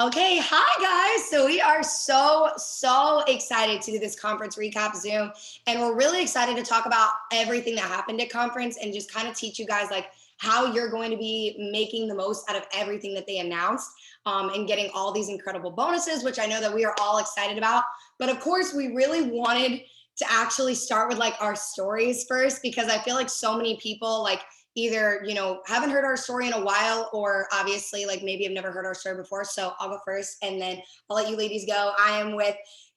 Okay, hi guys. So we are so excited to do this conference recap Zoom, and we're really excited to talk about everything that happened at conference and just kind of teach you guys like how you're going to be making the most out of everything that they announced, and getting all these incredible bonuses, which I know that we are all excited about. But of course, we really wanted to actually start with like our stories first because I feel like so many people like either haven't heard our story in a while, or obviously like maybe have never heard our story before. So I'll go first and then I'll let you ladies go. I am with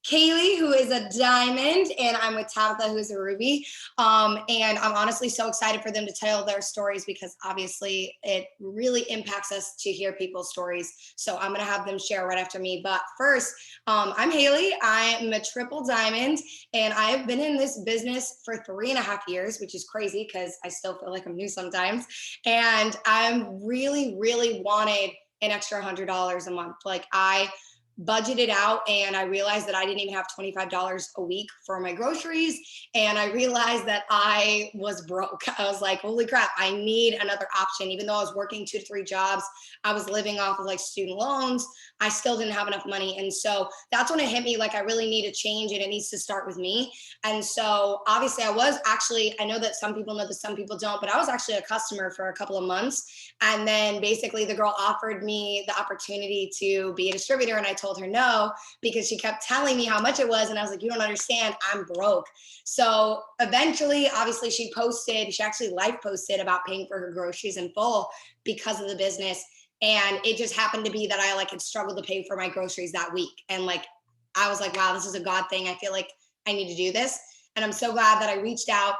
Kaylee, who is a diamond, and I'm with Tabitha, who is a ruby. And I'm honestly so excited for them to tell their stories because obviously it really impacts us to hear people's stories. So I'm going to have them share right after me. But first, I'm Haley. I'm a triple diamond, and I have been in this business for 3.5 years, which is crazy because I still feel like I'm new sometimes. And I'm really wanted an extra $100 a month. Like I budgeted out and I realized that I didn't even have $25 a week for my groceries. And I realized that I was broke. I was like, holy crap, I need another option. Even though I was working 2 to 3 jobs, I was living off of like student loans. I still didn't have enough money. And so that's when it hit me like I really need a change and it needs to start with me. And so obviously I was actually, I know that some people know this, some people don't, but I was actually a customer for a couple of months. And then basically the girl offered me the opportunity to be a distributor. And I told her no, because she kept telling me how much it was. And I was like, you don't understand, I'm broke. So eventually, obviously she actually live posted about paying for her groceries in full because of the business. And it just happened to be that I like had struggled to pay for my groceries that week. And like, I was like, wow, this is a God thing. I feel like I need to do this. And I'm so glad that I reached out.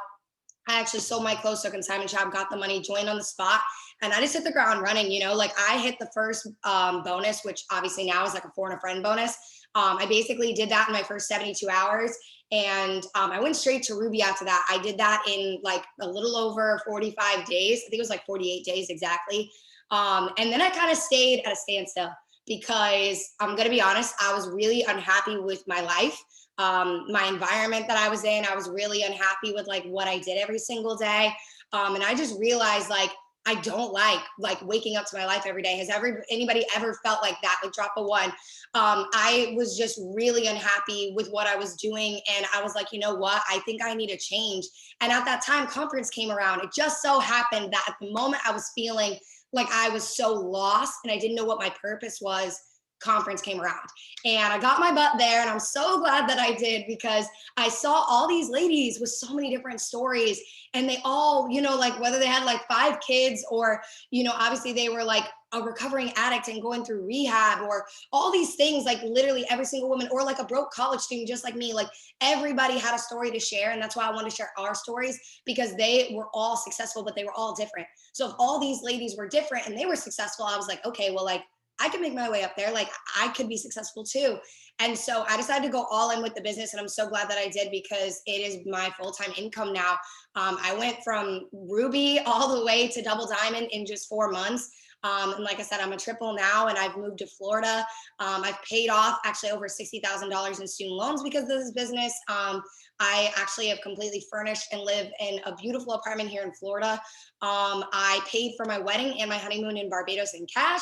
I actually sold my clothes to a consignment shop, got the money, joined on the spot, and I just hit the ground running. Like I hit the first bonus, which obviously now is like a four and a friend bonus. I basically did that in my first 72 hours. And I went straight to Ruby after that. I did that in like a little over 45 days. I think it was like 48 days exactly. And then I kind of stayed at a standstill because I'm going to be honest, I was really unhappy with my life, my environment that I was in. I was really unhappy with like what I did every single day. And I just realized like I don't like waking up to my life every day. Has anybody ever felt like that? Like drop a one. I was just really unhappy with what I was doing. And I was like, you know what? I think I need a change. And at that time, conference came around. It just so happened that at the moment I was feeling like I was so lost and I didn't know what my purpose was, conference came around. And I got my butt there. And I'm so glad that I did because I saw all these ladies with so many different stories. And they all, like whether they had like 5 kids or, obviously they were like a recovering addict and going through rehab or all these things, like literally every single woman, or like a broke college student just like me. Like everybody had a story to share. And that's why I wanted to share our stories because they were all successful, but they were all different. So if all these ladies were different and they were successful, I was like, okay, well, like I could make my way up there. Like I could be successful too. And so I decided to go all in with the business. And I'm so glad that I did because it is my full-time income now. I went from Ruby all the way to double diamond in just 4 months. And like I said, I'm a triple now and I've moved to Florida. I've paid off actually over $60,000 in student loans because of this business. I actually have completely furnished and live in a beautiful apartment here in Florida. I paid for my wedding and my honeymoon in Barbados in cash.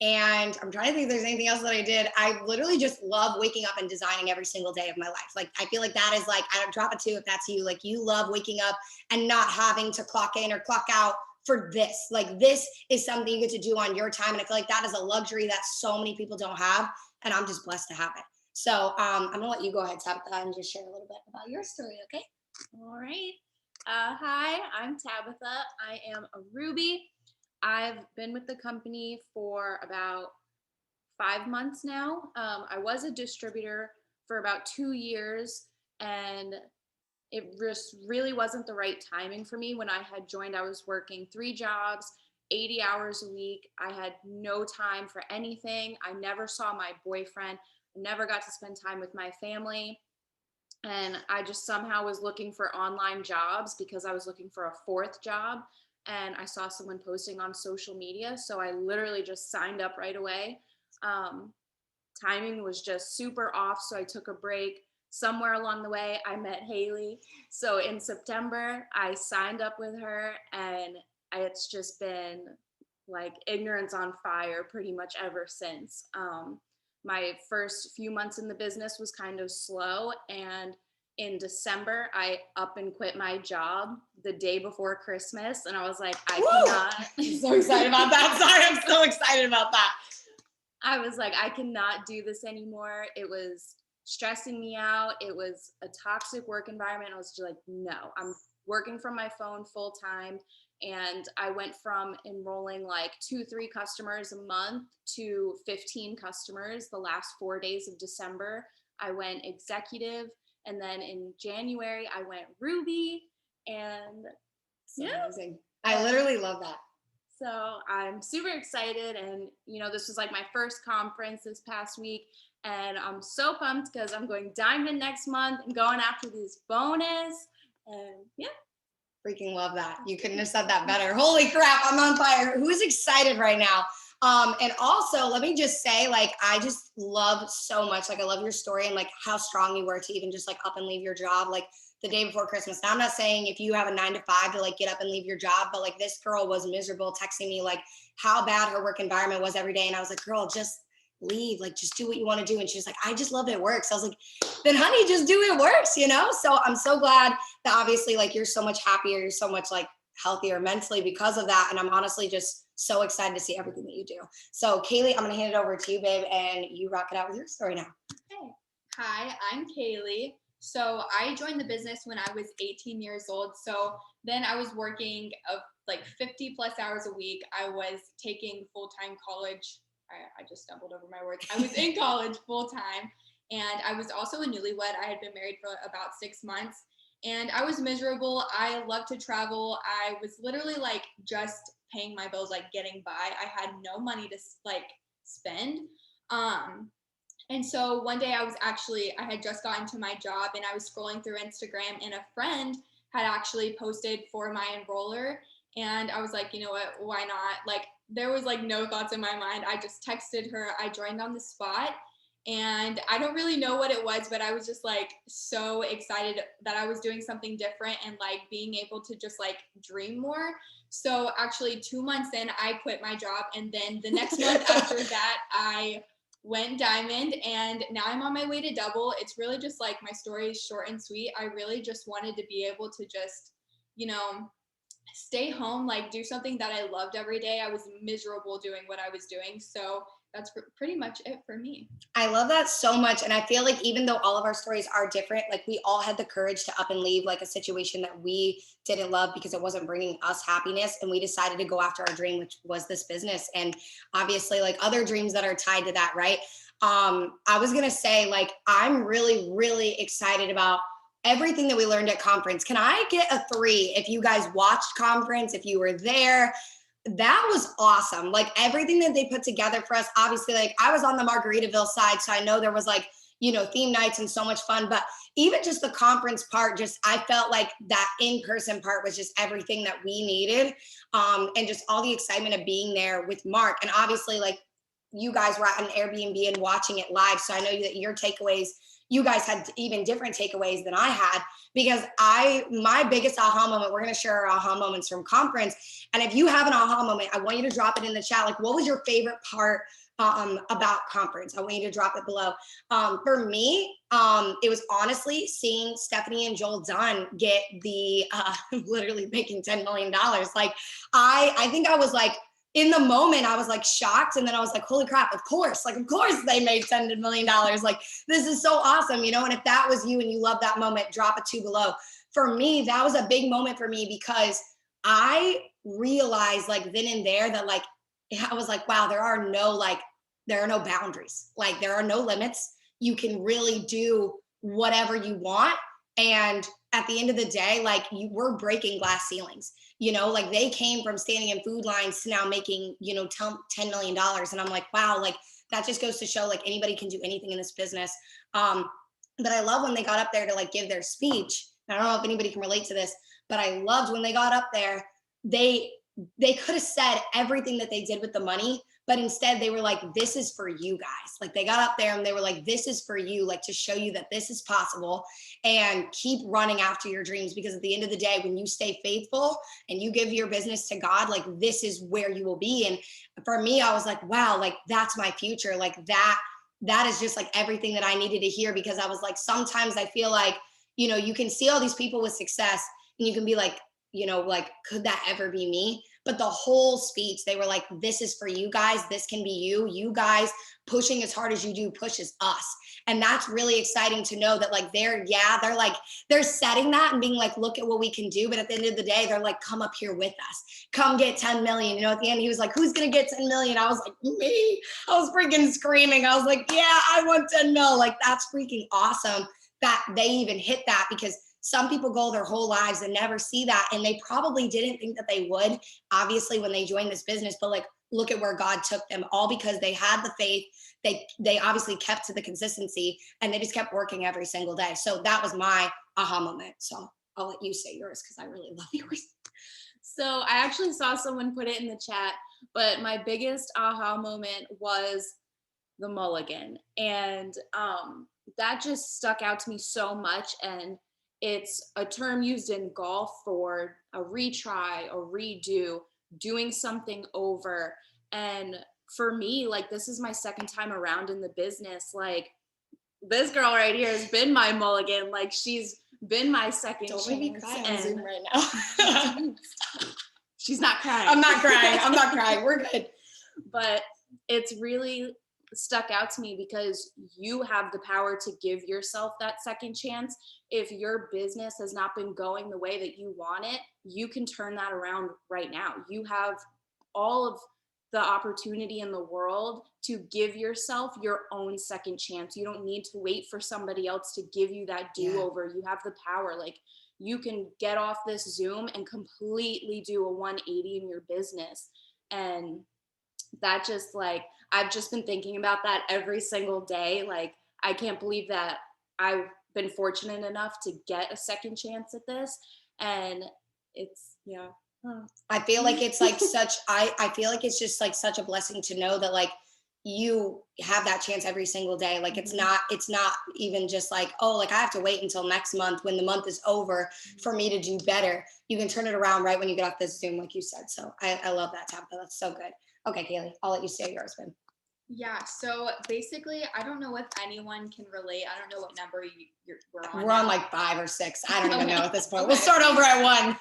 And I'm trying to think if there's anything else that I did. I literally just love waking up and designing every single day of my life. Like, I feel like that is like, I don't drop it too if that's you. Like, you love waking up and not having to clock in or clock out for this. Like, this is something you get to do on your time. And I feel like that is a luxury that so many people don't have. And I'm just blessed to have it. So I'm going to let you go ahead, Tabitha, and just share a little bit about your story, okay? All right. Hi, I'm Tabitha. I am a Ruby. I've been with the company for about 5 months now. I was a distributor for about 2 years, and it just really wasn't the right timing for me. When I had joined, I was working 3 jobs, 80 hours a week. I had no time for anything. I never saw my boyfriend. I never got to spend time with my family. And I just somehow was looking for online jobs because I was looking for a fourth job. And I saw someone posting on social media. So I literally just signed up right away. Um, Timing was just super off. So I took a break. Somewhere along the way, I met Haley. So in September, I signed up with her, and it's just been like ignorance on fire pretty much ever since. My first few months in the business was kind of slow, and in December, I up and quit my job the day before Christmas, and I was like, I cannot. I'm so excited about that. Sorry, I'm so excited about that. I was like, I cannot do this anymore. It was stressing me out. It was a toxic work environment. I was just like, no, I'm working from my phone full time. And I went from enrolling like 2, 3 customers a month to 15 customers the last 4 days of December. I went executive. And then in January, I went Ruby. And So amazing. I literally love that. So I'm super excited. And, this was like my first conference this past week. And I'm so pumped because I'm going diamond next month and going after this bonus. And yeah. Freaking love that. You couldn't have said that better. Holy crap, I'm on fire. Who's excited right now? And also, let me just say, like, I just love so much. Like, I love your story and like how strong you were to even just like up and leave your job like the day before Christmas. Now, I'm not saying if you have a 9 to 5 to like get up and leave your job, but like this girl was miserable, texting me like how bad her work environment was every day. And I was like, girl, just leave, like just do what you want to do. And she was like, I just love it works. I was like, then honey, just do it works, So I'm so glad that obviously like you're so much happier, you're so much like healthier mentally because of that. And I'm honestly just so excited to see everything that you do. So Kaylee, I'm gonna hand it over to you, babe, and you rock it out with your story now. Hey. Hi, I'm Kaylee. So I joined the business when I was 18 years old. So then I was working like 50 plus hours a week. I was taking full-time college. I just stumbled over my words. I was in college full-time, and I was also a newlywed. I had been married for about 6 months, and I was miserable. I loved to travel. I was literally like just paying my bills, like getting by. I had no money to like spend. And so one day I had just gotten to my job, and I was scrolling through Instagram, and a friend had actually posted for my enroller. And I was like, you know what, why not? Like, there was like no thoughts in my mind. I just texted her. I joined on the spot, and I don't really know what it was, but I was just like so excited that I was doing something different and like being able to just like dream more. So actually 2 months in, I quit my job. And then the next month after that, I went diamond, and now I'm on my way to double. It's really just like my story is short and sweet. I really just wanted to be able to just, stay home, like do something that I loved every day. I was miserable doing what I was doing. So that's pretty much it for me. I love that so much. And I feel like even though all of our stories are different, like we all had the courage to up and leave like a situation that we didn't love because it wasn't bringing us happiness. And we decided to go after our dream, which was this business. And obviously like other dreams that are tied to that, right? I was going to say, like, I'm really, really excited about everything that we learned at conference. Can I get a 3 if you guys watched conference, if you were there? That was awesome. Like everything that they put together for us, obviously, like I was on the Margaritaville side, so I know there was like, theme nights and so much fun, but even just the conference part, just, I felt like that in-person part was just everything that we needed. And just all the excitement of being there with Mark. And obviously like you guys were at an Airbnb and watching it live. So I know that your takeaways, you guys had even different takeaways than I had, because my biggest aha moment, we're going to share our aha moments from conference. And if you have an aha moment, I want you to drop it in the chat. Like, what was your favorite part about conference? I want you to drop it below. For me, it was honestly seeing Stephanie and Joel Dunn get the literally making $10 million. Like, I think I was like, in the moment, I was like shocked. And then I was like, holy crap, of course they made $10 million. Like, this is so awesome, And if that was you and you love that moment, drop a 2 below. For me, that was a big moment for me because I realized like then and there that like, I was like, wow, there are no boundaries. Like there are no limits. You can really do whatever you want. And at the end of the day, like we're breaking glass ceilings. Like they came from standing in food lines to now making, $10 million. And I'm like, wow, like that just goes to show like anybody can do anything in this business. But I love when they got up there to like give their speech. I don't know if anybody can relate to this, but I loved when they got up there, they could have said everything that they did with the money, but instead they were like, this is for you guys. Like they got up there and they were like, this is for you, like to show you that this is possible, and keep running after your dreams, because at the end of the day, when you stay faithful and you give your business to God, like this is where you will be. And for me, I was like, wow, like that's my future. Like that is just like everything that I needed to hear, because I was like, sometimes I feel like, you know, you can see all these people with success and you can be like, you know, like, could that ever be me? But the whole speech, they were like, this is for you guys. This can be you. You guys pushing as hard as you do pushes us. And that's really exciting to know that like they're like, they're setting that and being like, look at what we can do. But at the end of the day, they're like, come up here with us. Come get 10 million. You know, at the end, he was like, who's going to get 10 million? I was like, me. I was freaking screaming. I was like, yeah, I want 10 mil. Like, that's freaking awesome that they even hit that, because some people go their whole lives and never see that. And they probably didn't think that they would, obviously, when they joined this business, but like, look at where God took them, all because they had the faith. They obviously kept to the consistency, and they just kept working every single day. So that was my aha moment. So I'll let you say yours, because I really love yours. So I actually saw someone put it in the chat, but my biggest aha moment was the mulligan. And that just stuck out to me so much. And it's a term used in golf for a retry, a redo, doing something over. And for me, like, this is my second time around in the business. Like, this girl right here has been my mulligan. Like, she's been my second chance. Don't make me cry on Zoom right now. She's not crying. I'm not crying. I'm not crying. We're good. But it's really stuck out to me, because you have the power to give yourself that second chance. If your business has not been going the way that you want it, you can turn that around right now. You have all of the opportunity in the world to give yourself your own second chance. You don't need to wait for somebody else to give you that do-over. You have the power. Like, you can get off this Zoom and completely do a 180 in your business. And that just, like, I've just been thinking about that every single day. Like, I can't believe that I've been fortunate enough to get a second chance at this. And it's, yeah. I feel like it's like I feel like it's just like such a blessing to know that like you have that chance every single day. Like it's not even just like, oh, like I have to wait until next month when the month is over for me to do better. You can turn it around right when you get off this Zoom, like you said. So I love that, Tabitha. That's so good. Okay, Kaylee, I'll let you say yours, Ben. Yeah, so basically, I don't know if anyone can relate. I don't know what number we're on. We're on like 5 or 6. I don't even know at this point. We'll start over at 1.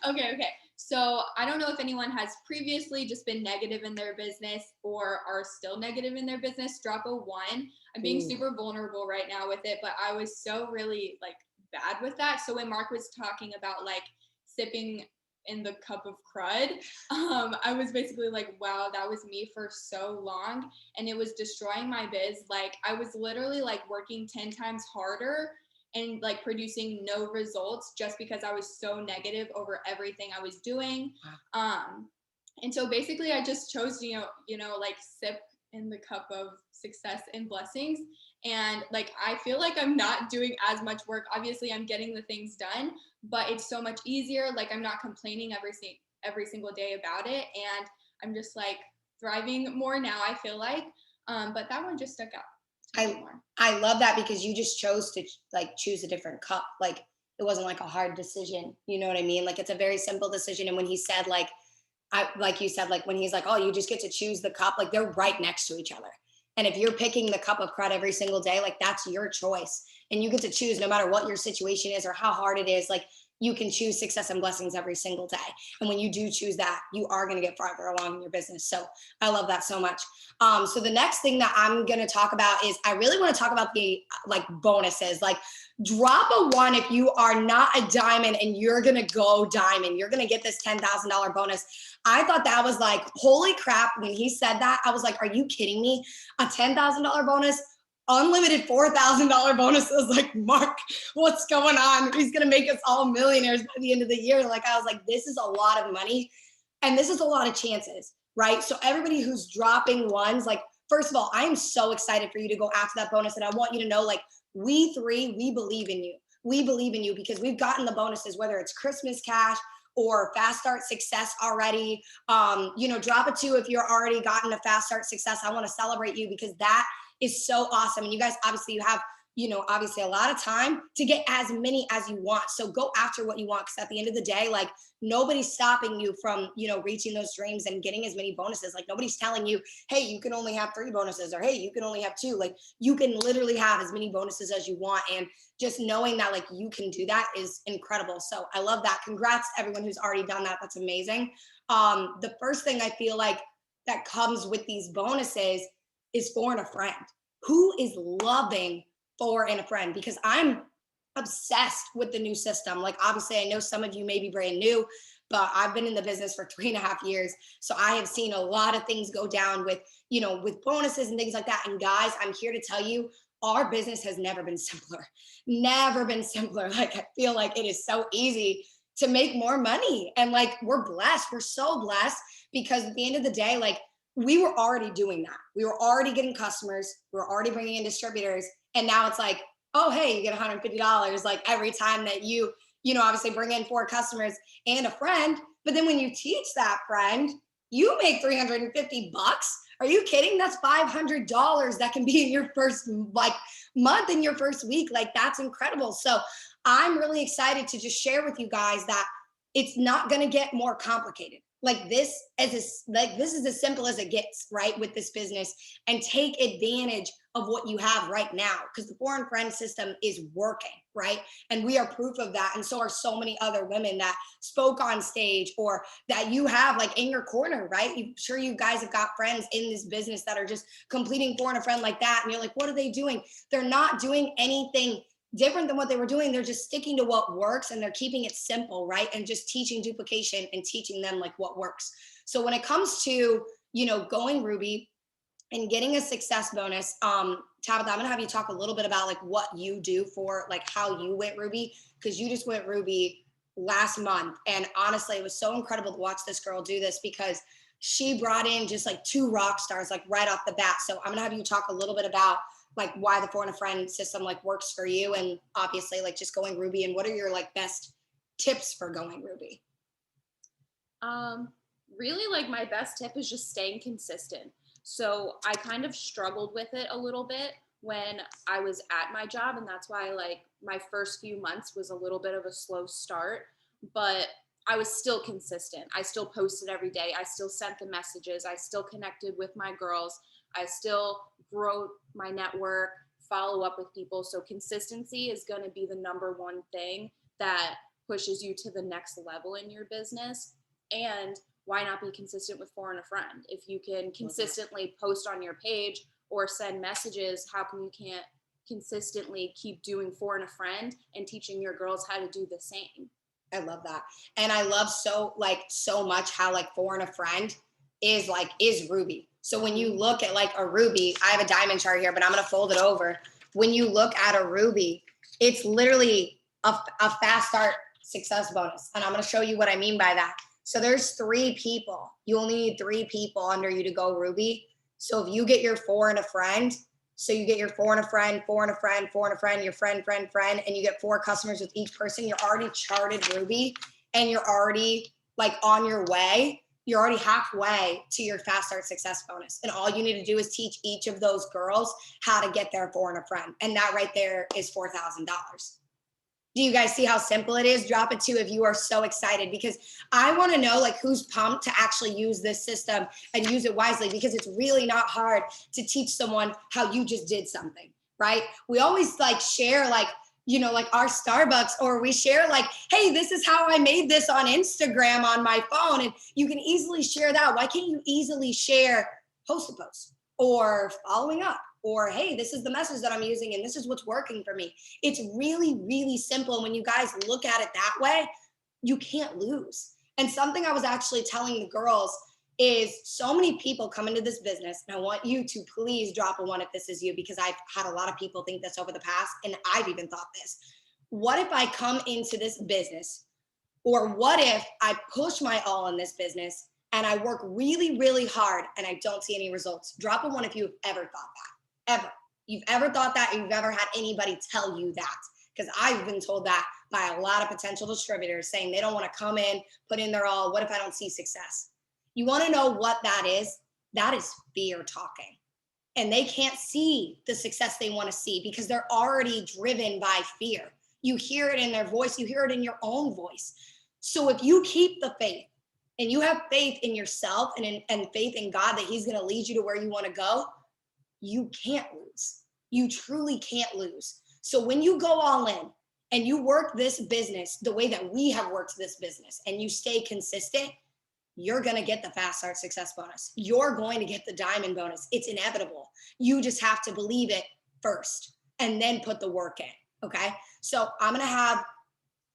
Okay. So I don't know if anyone has previously just been negative in their business or are still negative in their business. Drop a 1. I'm being super vulnerable right now with it, but I was so really like bad with that. So when Mark was talking about like sipping in the cup of crud, I was basically like, wow, that was me for so long, and it was destroying my biz. Like I was literally like working 10 times harder and like producing no results just because I was so negative over everything I was doing. And so basically I just chose to, you know, like sip in the cup of success and blessings. And like, I feel like I'm not doing as much work. Obviously I'm getting the things done, but it's so much easier. Like I'm not complaining every single day about it. And I'm just like thriving more now, I feel like. But that one just stuck out. I love that, because you just chose to like choose a different cup. Like it wasn't like a hard decision. You know what I mean? Like it's a very simple decision. And when he said like you said, like when he's like, oh, you just get to choose the cup, like they're right next to each other. And if you're picking the cup of crud every single day, like that's your choice. And you get to choose no matter what your situation is or how hard it is. Like you can choose success and blessings every single day. And when you do choose that, you are going to get farther along in your business. So I love that so much. So the next thing that I'm going to talk about is I really want to talk about the like bonuses. Like drop a 1 if you are not a diamond and you're going to go diamond. You're going to get this $10,000 bonus. I thought that was like, holy crap. When he said that, I was like, are you kidding me? A $10,000 bonus? Unlimited $4,000 bonuses. Like, Mark, what's going on? He's going to make us all millionaires by the end of the year. Like, I was like, this is a lot of money and this is a lot of chances, right? So everybody who's dropping 1s, like, first of all, I am so excited for you to go after that bonus. And I want you to know, like, we 3, we believe in you. We believe in you because we've gotten the bonuses, whether it's Christmas cash or fast start success already. Drop a 2 if you're already gotten a fast start success. I want to celebrate you because that is so awesome. And you guys, obviously, you have obviously a lot of time to get as many as you want. So go after what you want. Cause at the end of the day, like nobody's stopping you from, reaching those dreams and getting as many bonuses. Like nobody's telling you, hey, you can only have 3 bonuses or hey, you can only have 2. Like you can literally have as many bonuses as you want. And just knowing that like you can do that is incredible. So I love that. Congrats to everyone who's already done that. That's amazing. The first thing I feel like that comes with these bonuses is for and a friend. Who is loving for and a friend? Because I'm obsessed with the new system. Like obviously I know some of you may be brand new, but I've been in the business for 3.5 years. So I have seen a lot of things go down with, with bonuses and things like that. And guys, I'm here to tell you, our business has never been simpler. Never been simpler. Like I feel like it is so easy to make more money. And like we're blessed. We're so blessed because at the end of the day, like we were already doing that. We were already getting customers. We were already bringing in distributors. And now it's like, oh, hey, you get $150 like every time that you obviously bring in 4 customers and a friend. But then when you teach that friend, you make $350. Are you kidding? That's $500 that can be in your first like month, in your first week. Like that's incredible. So I'm really excited to just share with you guys that it's not going to get more complicated. Like this is as simple as it gets, right? With this business, and take advantage of what you have right now, because the foreign friend system is working, right? And we are proof of that. And so are so many other women that spoke on stage or that you have like in your corner, right? I'm sure you guys have got friends in this business that are just completing foreign friend like that. And you're like, what are they doing? They're not doing anything different than what they were doing. They're just sticking to what works and they're keeping it simple, right? And just teaching duplication and teaching them like what works. So when it comes to, going Ruby and getting a success bonus, Tabitha, I'm gonna have you talk a little bit about like what you do for like how you went Ruby, because you just went Ruby last month. And honestly, it was so incredible to watch this girl do this because she brought in just like 2 rock stars, like right off the bat. So I'm gonna have you talk a little bit about like why the foreign friend system like works for you, and obviously like just going Ruby, and what are your like best tips for going Ruby? Really like my best tip is just staying consistent. So I kind of struggled with it a little bit when I was at my job, and that's why like my first few months was a little bit of a slow start, but I was still consistent. I still posted every day. I still sent the messages. I still connected with my girls. I still grow my network, follow up with people. So consistency is going to be the number one thing that pushes you to the next level in your business. And why not be consistent with for and a friend? If you can consistently post on your page or send messages, how come you can't consistently keep doing for and a friend and teaching your girls how to do the same? I love that. And I love so much how like for and a friend is Ruby. So when you look at like a Ruby, I have a diamond chart here, but I'm going to fold it over. When you look at a Ruby, it's literally a fast start success bonus. And I'm going to show you what I mean by that. So there's 3 people. You only need 3 people under you to go Ruby. So if you get your 4 and a friend, so you get your 4 and a friend, 4 and a friend, 4 and a friend, your friend, and you get 4 customers with each person, you're already charted Ruby, and you're already like on your way. You're already halfway to your fast start success bonus. And all you need to do is teach each of those girls how to get their 4 and a friend. And that right there is $4,000. Do you guys see how simple it is? Drop a 2 if you are so excited, because I want to know like who's pumped to actually use this system and use it wisely, because it's really not hard to teach someone how you just did something, right? We always like share like, like our Starbucks, or we share like, hey, this is how I made this on Instagram on my phone. And you can easily share that. Why can't you easily share post to post or following up? Or, hey, this is the message that I'm using and this is what's working for me. It's really, really simple. When you guys look at it that way, you can't lose. And something I was actually telling the girls is so many people come into this business, and I want you to please drop a 1 if this is you, because I've had a lot of people think this over the past, and I've even thought this. What if I come into this business, or what if I push my all in this business and I work really, really hard and I don't see any results? Drop a 1 if you've ever thought that. Ever. You've ever thought that, you've ever had anybody tell you that. because I've been told that by a lot of potential distributors saying they don't want to come in, put in their all. What if I don't see success? You want to know what that is? That is fear talking. And they can't see the success they want to see because they're already driven by fear. You hear it in their voice, you hear it in your own voice. So if you keep the faith and you have faith in yourself and faith in God that He's going to lead you to where you want to go, you can't lose. You truly can't lose. So when you go all in and you work this business the way that we have worked this business and you stay consistent, you're going to get the fast start success bonus. You're going to get the diamond bonus. It's inevitable. You just have to believe it first and then put the work in. Okay. So I'm going to have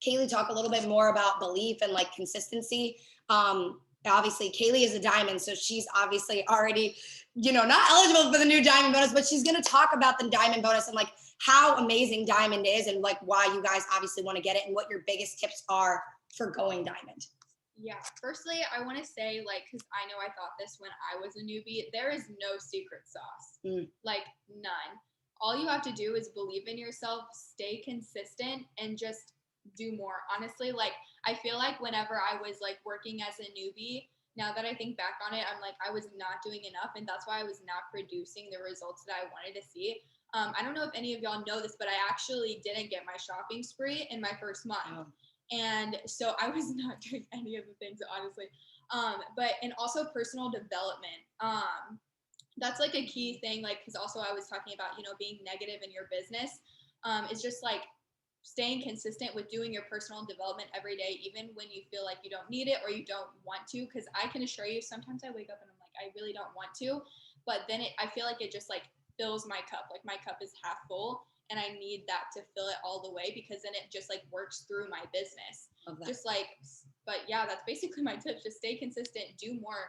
Kaylee talk a little bit more about belief and like consistency. Obviously Kaylee is a diamond, so she's obviously already, not eligible for the new diamond bonus, but she's going to talk about the diamond bonus and like how amazing diamond is and like why you guys obviously want to get it and what your biggest tips are for going diamond. Yeah, firstly, I want to say, because I know I thought this when I was a newbie, there is no secret sauce, like none. All you have to do is believe in yourself, stay consistent, and just do more. Honestly, I feel like whenever I was working as a newbie, now that I think back on it, I'm I was not doing enough, and that's why I was not producing the results that I wanted to see. I don't know if any of y'all know this, but I actually didn't get my shopping spree in my first month. Oh. And so I was not doing any of the things, honestly. And also personal development. That's a key thing, because also I was talking about, being negative in your business. It's just staying consistent with doing your personal development every day, even when you feel like you don't need it or you don't want to. Because I can assure you, sometimes I wake up and I'm I really don't want to. But then I feel like it just fills my cup. My cup is half full. And I need that to fill it all the way because then it just works through my business. But yeah, that's basically my tip. Just stay consistent, do more,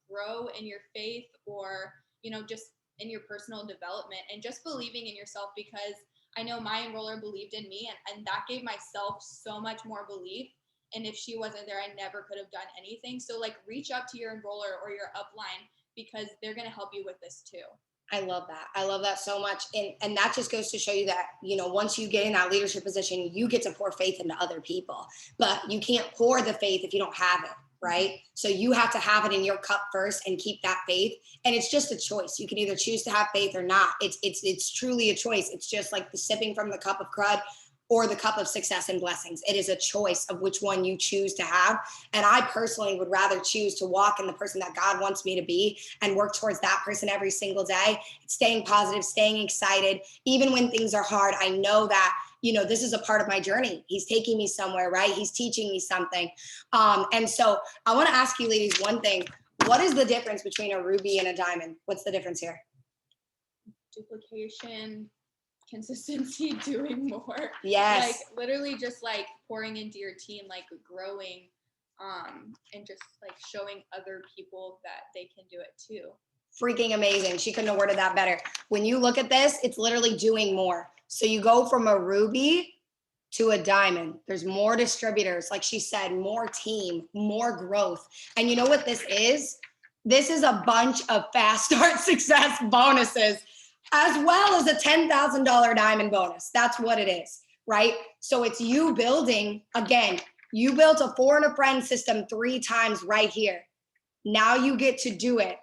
grow in your faith or, just in your personal development and just believing in yourself because I know my enroller believed in me and that gave myself so much more belief. And if she wasn't there, I never could have done anything. So reach out to your enroller or your upline because they're going to help you with this too. I love that. I love that so much. And that just goes to show you that, once you get in that leadership position, you get to pour faith into other people, but you can't pour the faith if you don't have it, right? So you have to have it in your cup first and keep that faith. And it's just a choice. You can either choose to have faith or not. It's truly a choice. It's just like the sipping from the cup of crud or the cup of success and blessings. It is a choice of which one you choose to have. And I personally would rather choose to walk in the person that God wants me to be and work towards that person every single day, staying positive, staying excited. Even when things are hard, I know that, this is a part of my journey. He's taking me somewhere, right? He's teaching me something. And so I want to ask you ladies one thing. What is the difference between a ruby and a diamond? What's the difference here? Duplication, consistency, doing more. Yes. Literally just pouring into your team, growing, and just showing other people that they can do it too. Freaking amazing. She couldn't have worded that better. When you look at this, it's literally doing more. So you go from a ruby to a diamond. There's more distributors, like she said, more team, more growth. And you know what this is? This is a bunch of fast start success bonuses, as well as a $10,000 diamond bonus. That's what it is, right? So it's you building, again, you built a 4 and a friend system 3 times right here. Now you get to do it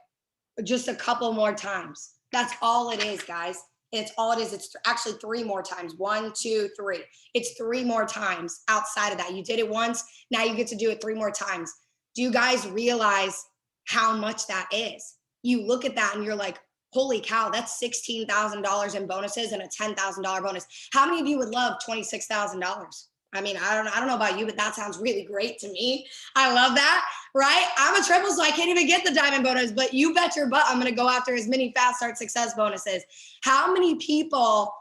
just a couple more times. That's all it is, guys. It's all it is. It's actually 3 more times. 1, 2, 3. It's 3 more times outside of that. You did it once. Now you get to do it 3 more times. Do you guys realize how much that is? You look at that and you're like, holy cow, that's $16,000 in bonuses and a $10,000 bonus. How many of you would love $26,000? I mean, I don't know about you, but that sounds really great to me. I love that, right? I'm a triple, so I can't even get the diamond bonus, but you bet your butt I'm going to go after as many fast start success bonuses. How many people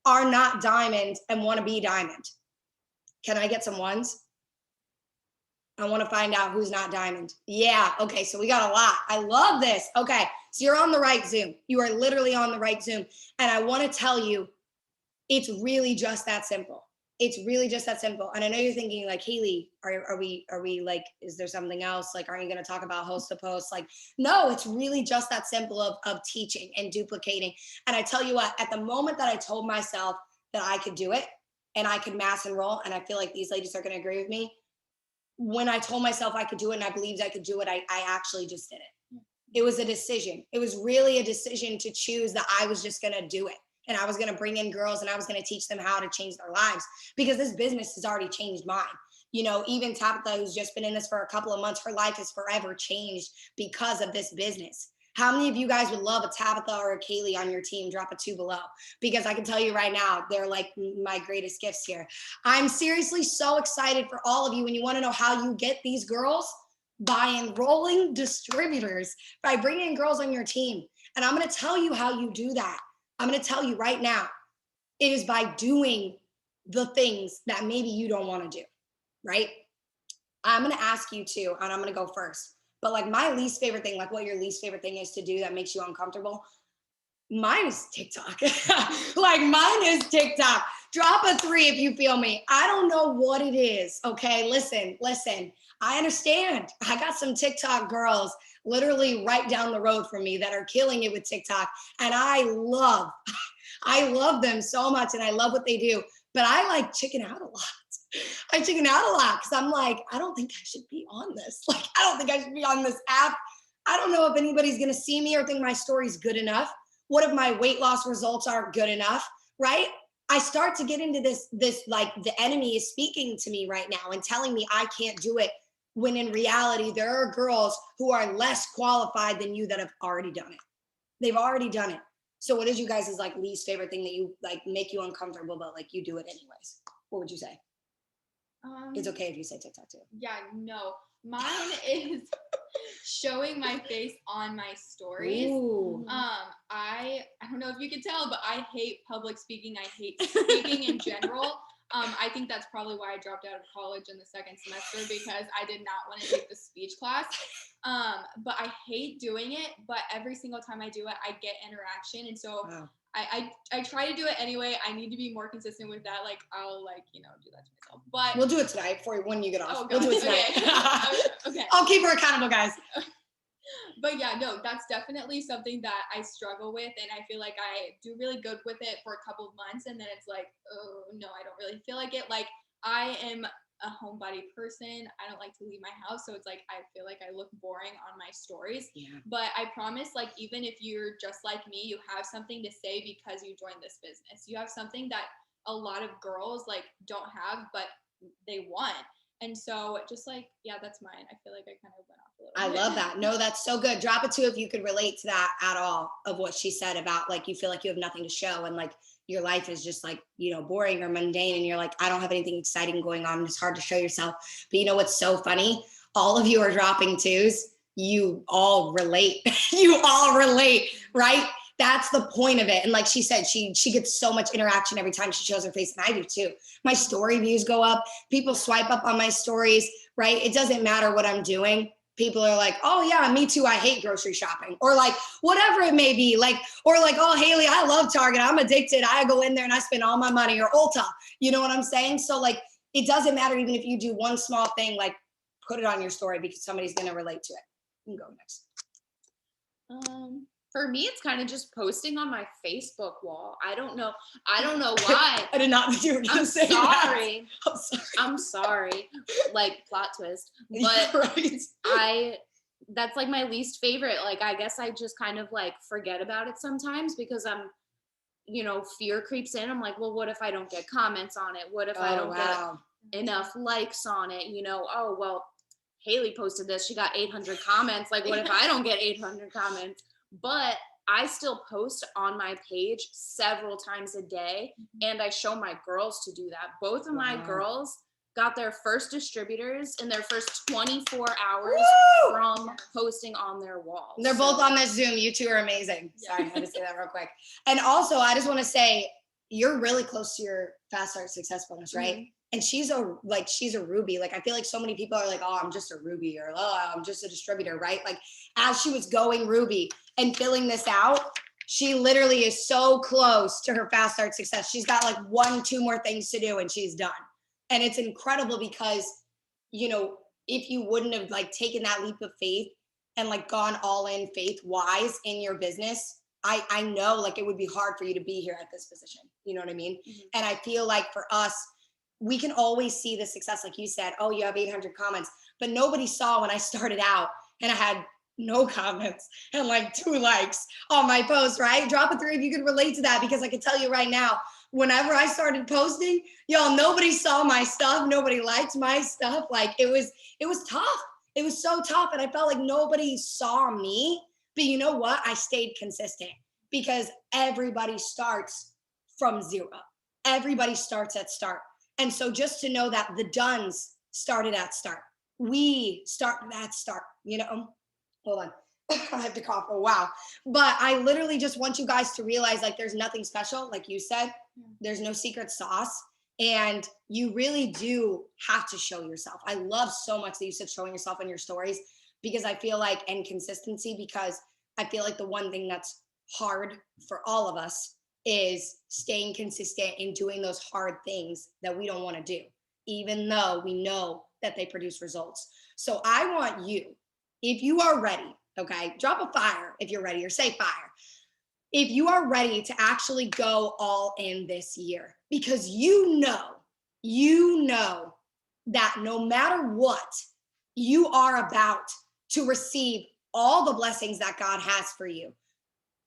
are not diamond and want to be diamond? Can I get some ones? I want to find out who's not diamond. Yeah. Okay. So we got a lot. I love this. Okay. So you're on the right Zoom. You are literally on the right Zoom. And I want to tell you, it's really just that simple. It's really just that simple. And I know you're thinking Haley, are we is there something else? Aren't you going to talk about host to post? No, it's really just that simple of teaching and duplicating. And I tell you what, at the moment that I told myself that I could do it, and I could mass enroll, and I feel like these ladies are going to agree with me. When I told myself I could do it and I believed I could do it, I actually just did it. It was a decision. It was really a decision to choose that I was just going to do it. And I was going to bring in girls and I was going to teach them how to change their lives, because this business has already changed mine. You know, even Tabitha, who's just been in this for a couple of months, her life has forever changed because of this business. How many of you guys would love a Tabitha or a Kaylee on your team? Drop a 2 below, because I can tell you right now, they're like my greatest gifts here. I'm seriously so excited for all of you. And you want to know how you get these girls? By enrolling distributors, by bringing girls on your team. And I'm going to tell you how you do that. I'm going to tell you right now. It is by doing the things that maybe you don't want to do, right? I'm going to ask you to, and I'm going to go first. But like my least favorite thing, like what your least favorite thing is to do that makes you uncomfortable, mine is TikTok. Like mine is TikTok. Drop a 3 if you feel me. I don't know what it is. Okay, listen. I understand. I got some TikTok girls literally right down the road from me that are killing it with TikTok. And I love them so much and I love what they do. But I like chicken out a lot. I chicken out a lot because I'm like, I don't think I should be on this. Like, I don't think I should be on this app. I don't know if anybody's going to see me or think my story's good enough. What if my weight loss results aren't good enough, right? I start to get into this like the enemy is speaking to me right now and telling me I can't do it, when in reality, there are girls who are less qualified than you that have already done it. They've already done it. So what is you guys' like least favorite thing that you like make you uncomfortable, but like you do it anyways? What would you say? It's okay if you say TikTok too. Yeah, no. Mine is showing my face on my stories. Ooh. I don't know if you can tell, but I hate public speaking. I hate speaking in general. I think that's probably why I dropped out of college in the second semester, because I did not want to take the speech class. But I hate doing it, but every single time I do it, I get interaction. And so wow. I try to do it anyway. I need to be more consistent with that. Like I'll do that to myself. But we'll do it tonight when you get off. Oh, we'll do it tonight. Okay. I'll keep her accountable, guys. But yeah, no, that's definitely something that I struggle with, and I feel like I do really good with it for a couple of months, and then it's like, oh no, I don't really feel like it. Like I am a homebody person. I don't like to leave my house, so it's like I feel like I look boring on my stories. Yeah. But I promise, like even if you're just like me, you have something to say because you joined this business. You have something that a lot of girls like don't have, but they want. And so just like, yeah, that's mine. I feel like I kind of went off a little bit. I love that. No, that's so good. Drop it too if you could relate to that at all, of what she said about like you feel like you have nothing to show and like your life is just like, you know, boring or mundane and you're like, I don't have anything exciting going on. It's hard to show yourself. But you know what's so funny? All of you are dropping 2s. You all relate. You all relate, right? That's the point of it. And like she said, she gets so much interaction every time she shows her face, and I do too. My story views go up. People swipe up on my stories, right? It doesn't matter what I'm doing. People are like, oh yeah, me too. I hate grocery shopping, or like whatever it may be. Like, or like, oh, Haley, I love Target. I'm addicted. I go in there and I spend all my money, or Ulta. You know what I'm saying? So like, it doesn't matter even if you do one small thing, like put it on your story because somebody's going to relate to it. You can go next. For me, it's kind of just posting on my Facebook wall. I don't know why. I did not think you were going to say sorry. that. I'm sorry. Like plot twist. But right. That's like my least favorite. Like, I guess I just kind of like forget about it sometimes because I'm, fear creeps in. I'm like, well, what if I don't get comments on it? What if I don't get enough likes on it? Oh, well, Haley posted this. She got 800 comments. Like, what if I don't get 800 comments? But I still post on my page several times a day, and I show my girls to do that. Both of my girls got their first distributors in their first 24 hours from posting on their wall. They're both on this Zoom. You two are amazing. Sorry, I had to say that real quick. And also, I just want to say, you're really close to your Fast Start Success bonus, right? Mm-hmm. And she's a Ruby. Like, I feel like so many people are like, oh, I'm just a Ruby, or oh, I'm just a distributor, right? Like, as she was going Ruby and filling this out, she literally is so close to her Fast Start Success. She's got like 1-2 more things to do and she's done. And it's incredible because, if you wouldn't have like taken that leap of faith and like gone all in faith wise in your business, I know like it would be hard for you to be here at this position. You know what I mean? Mhm. And I feel like for us, we can always see the success. Like you said, oh, you have 800 comments, but nobody saw when I started out and I had no comments and like 2 likes on my post, right? Drop a 3 if you could relate to that, because I can tell you right now, whenever I started posting, y'all, nobody saw my stuff. Nobody liked my stuff. Like it was tough. It was so tough. And I felt like nobody saw me. But you know what? I stayed consistent because everybody starts from 0. Everybody starts at start. And so just to know that the Duns started at start, we started at start, you know? Hold on. I have to cough. Oh, wow. But I literally just want you guys to realize like there's nothing special. Like you said, there's no secret sauce. And you really do have to show yourself. I love so much that you said showing yourself in your stories, because I feel like, and consistency, because I feel like the one thing that's hard for all of us is staying consistent in doing those hard things that we don't want to do, even though we know that they produce results. So I want you, if you are ready, okay, drop a fire if you're ready, or say fire. If you are ready to actually go all in this year, because you know that no matter what, you are about to receive all the blessings that God has for you.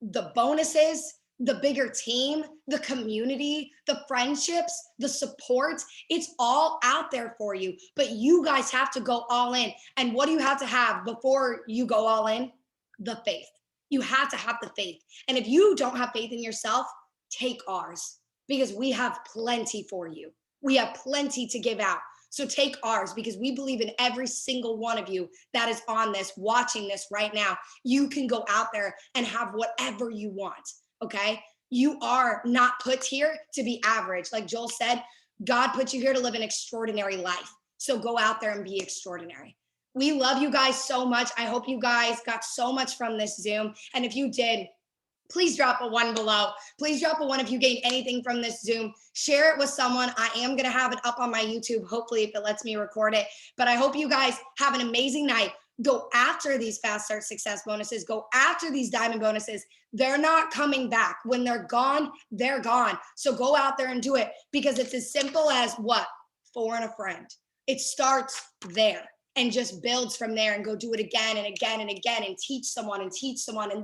The bonuses, the bigger team, the community, the friendships, the support, it's all out there for you. But you guys have to go all in. And what do you have to have before you go all in? The faith. You have to have the faith. And if you don't have faith in yourself, take ours, because we have plenty for you. We have plenty to give out. So take ours, because we believe in every single one of you that is on this, watching this right now. You can go out there and have whatever you want, okay? You are not put here to be average. Like Joel said, God put you here to live an extraordinary life. So go out there and be extraordinary. We love you guys so much. I hope you guys got so much from this Zoom. And if you did, please drop a 1 below. Please drop a 1 if you gained anything from this Zoom. Share it with someone. I am going to have it up on my YouTube, hopefully, if it lets me record it. But I hope you guys have an amazing night. Go after these Fast Start Success bonuses. Go after these diamond bonuses. They're not coming back. When they're gone, they're gone. So go out there and do it, because it's as simple as what? 4 and a friend. It starts there and just builds from there, and go do it again and again and again, and teach someone and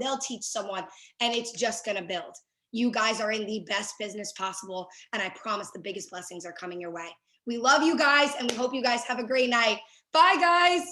they'll teach someone, and it's just going to build. You guys are in the best business possible, and I promise the biggest blessings are coming your way. We love you guys, and we hope you guys have a great night. Bye, guys.